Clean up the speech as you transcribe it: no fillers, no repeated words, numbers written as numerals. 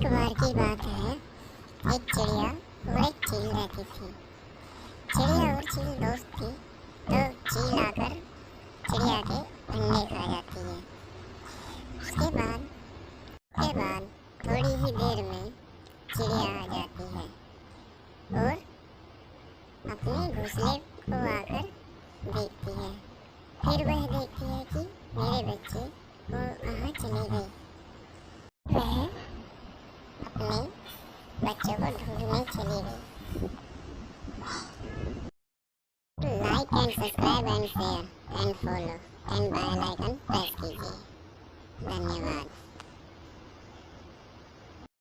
एक बार की बात है, एक चिड़िया और एक चील रहती थी। चिड़िया और चील दोस्त थी, तो चील आकर चिड़िया के अंडे खा जाती है। उसके बाद थोड़ी ही देर में चिड़िया आ जाती है और अपने घोंसले को आकर देखती है। फिर वह देखती है कि मेरे बच्चे वो कहाँ चले गए। वह अपने बच्चों को ढूंढने चली गई। Like and subscribe and share and follow and bell icon press कीजिए। धन्यवाद।